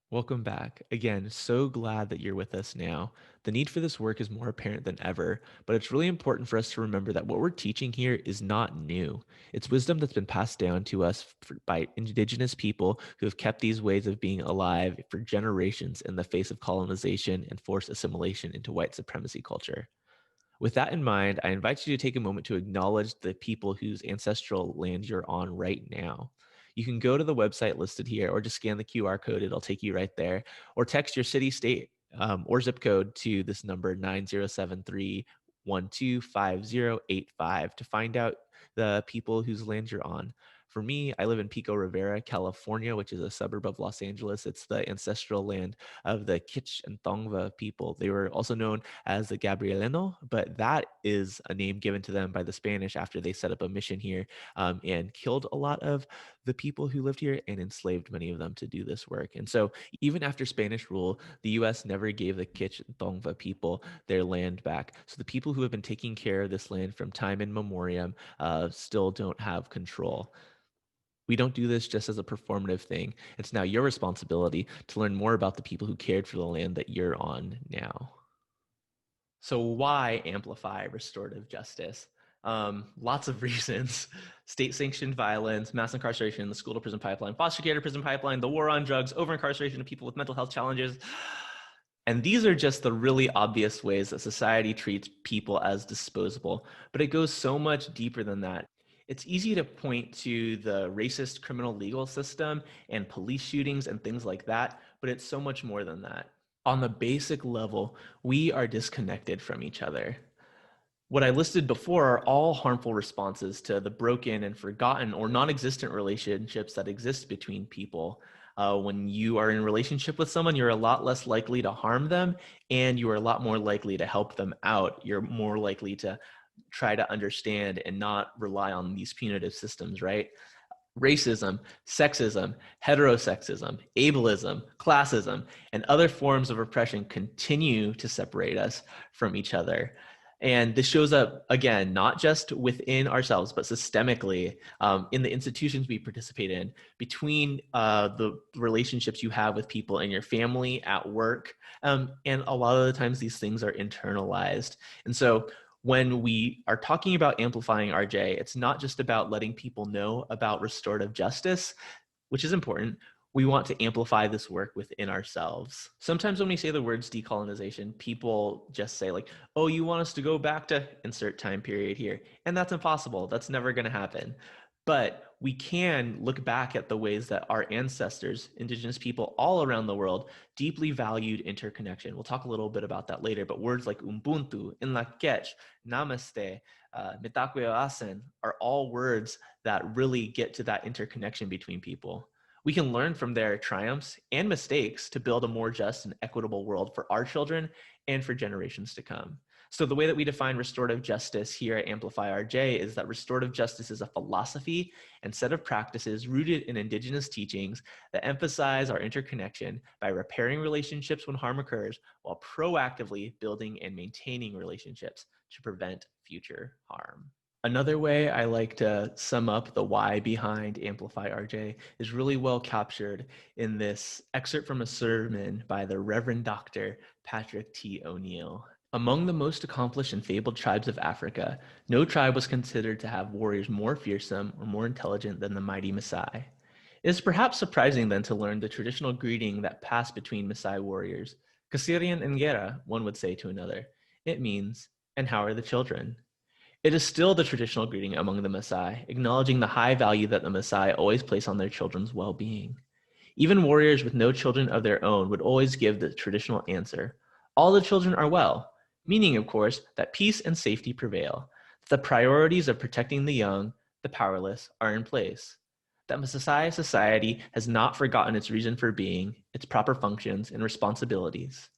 Welcome back. Again, so glad that you're with us now. The need for this work is more apparent than ever, but it's really important for us to remember that what we're teaching here is not new. It's wisdom that's been passed down to us by indigenous people who have kept these ways of being alive for generations in the face of colonization and forced assimilation into white supremacy culture. With that in mind, I invite you to take a moment to acknowledge the people whose ancestral land you're on right now. You can go to the website listed here or just scan the QR code, it'll take you right there, or text your city, state, or zip code to this number 9073 125085 to find out the people whose land you're on. For me, I live in Pico Rivera, California, which is a suburb of Los Angeles. It's the ancestral land of the Kich and Tongva people. They were also known as the Gabrieleno, but that is a name given to them by the Spanish after they set up a mission here and killed a lot of the people who lived here and enslaved many of them to do this work. And so, even after Spanish rule, the US never gave the Kich and Tongva people their land back. So, the people who have been taking care of this land from time in memoriam still don't have control. We don't do this just as a performative thing. It's now your responsibility to learn more about the people who cared for the land that you're on now. So, why amplify restorative justice? Lots of reasons. State sanctioned violence, mass incarceration, the school to prison pipeline, foster care to prison pipeline, the war on drugs, over incarceration of people with mental health challenges. And these are just the really obvious ways that society treats people as disposable, but it goes so much deeper than that. It's easy to point to the racist criminal legal system and police shootings and things like that, but it's so much more than that. On the basic level, we are disconnected from each other. What I listed before are all harmful responses to the broken and forgotten or non-existent relationships that exist between people. When you are in a relationship with someone, you're a lot less likely to harm them, and you are a lot more likely to help them out. You're more likely to try to understand and not rely on these punitive systems, right? Racism, sexism, heterosexism, ableism, classism, and other forms of oppression continue to separate us from each other. And this shows up, again, not just within ourselves, but systemically in the institutions we participate in, between the relationships you have with people in your family, at work. And a lot of the times these things are internalized. And so when we are talking about amplifying RJ, it's not just about letting people know about restorative justice, which is important. We want to amplify this work within ourselves. Sometimes when we say the words decolonization, people just say like, oh, you want us to go back to insert time period here. And that's impossible. That's never going to happen. But we can look back at the ways that our ancestors, indigenous people all around the world, deeply valued interconnection. We'll talk a little bit about that later, but words like Ubuntu, Inlakech, Namaste, Mitakuye Oyasin are all words that really get to that interconnection between people. We can learn from their triumphs and mistakes to build a more just and equitable world for our children and for generations to come. So the way that we define restorative justice here at Amplify RJ is that restorative justice is a philosophy and set of practices rooted in indigenous teachings that emphasize our interconnection by repairing relationships when harm occurs while proactively building and maintaining relationships to prevent future harm. Another way I like to sum up the why behind Amplify RJ is really well captured in this excerpt from a sermon by the Reverend Dr. Patrick T. O'Neill. Among the most accomplished and fabled tribes of Africa, no tribe was considered to have warriors more fearsome or more intelligent than the mighty Maasai. It is perhaps surprising then to learn the traditional greeting that passed between Maasai warriors. Kasirian Ngera, one would say to another. It means, and how are the children? It is still the traditional greeting among the Maasai, acknowledging the high value that the Maasai always place on their children's well-being. Even warriors with no children of their own would always give the traditional answer, all the children are well, meaning, of course, that peace and safety prevail, that the priorities of protecting the young, the powerless, are in place, that Maasai society has not forgotten its reason for being, its proper functions and responsibilities.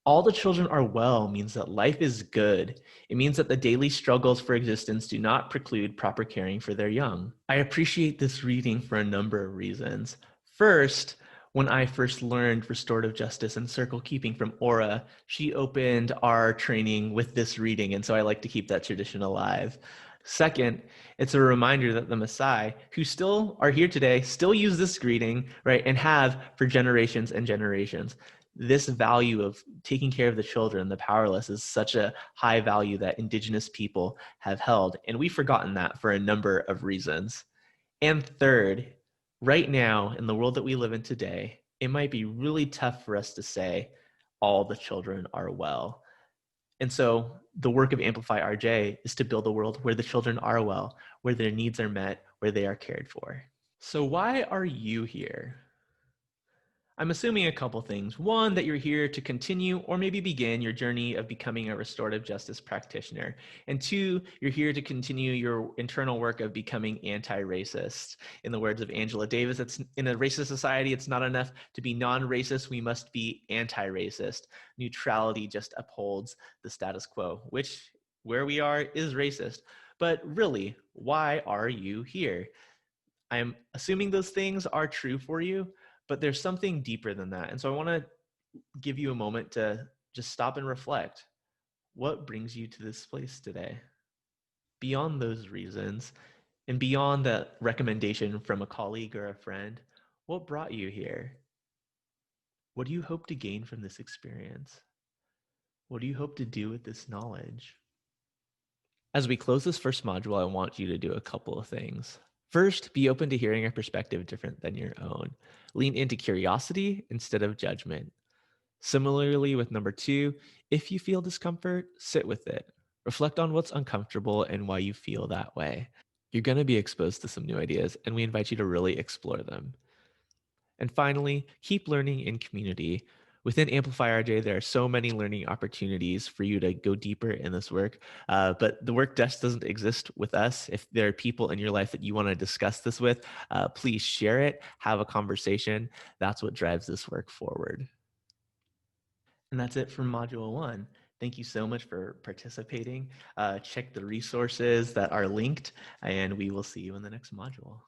All the children are well means that life is good. It means that the daily struggles for existence do not preclude proper caring for their young. I appreciate this reading for a number of reasons. First, when I first learned restorative justice and circle keeping from Aura, she opened our training with this reading, and so I like to keep that tradition alive. Second, it's a reminder that the Messiah, who still are here today, still use this greeting, right, and have for generations and generations. This value of taking care of the children, the powerless, is such a high value that indigenous people have held. And we've forgotten that for a number of reasons. And third, right now, in the world that we live in today, it might be really tough for us to say all the children are well. And so the work of Amplify RJ is to build a world where the children are well, where their needs are met, where they are cared for. So why are you here? I'm assuming a couple things. One, that you're here to continue or maybe begin your journey of becoming a restorative justice practitioner. And two, you're here to continue your internal work of becoming anti-racist. In the words of Angela Davis, it's in a racist society, it's not enough to be non-racist, we must be anti-racist. Neutrality just upholds the status quo, which where we are is racist. But really, why are you here? I'm assuming those things are true for you, but there's something deeper than that. And so I want to give you a moment to just stop and reflect. What brings you to this place today? Beyond those reasons, and beyond that recommendation from a colleague or a friend, what brought you here? What do you hope to gain from this experience? What do you hope to do with this knowledge? As we close this first module, I want you to do a couple of things. First, be open to hearing a perspective different than your own. Lean into curiosity instead of judgment. Similarly, with number two, if you feel discomfort, sit with it. Reflect on what's uncomfortable and why you feel that way. You're going to be exposed to some new ideas, and we invite you to really explore them. And finally, keep learning in community. Within Amplify RJ, there are so many learning opportunities for you to go deeper in this work. But the work just doesn't exist with us. If there are people in your life that you want to discuss this with, please share it, have a conversation. That's what drives this work forward. And that's it from Module 1. Thank you so much for participating. Check the resources that are linked, and we will see you in the next module.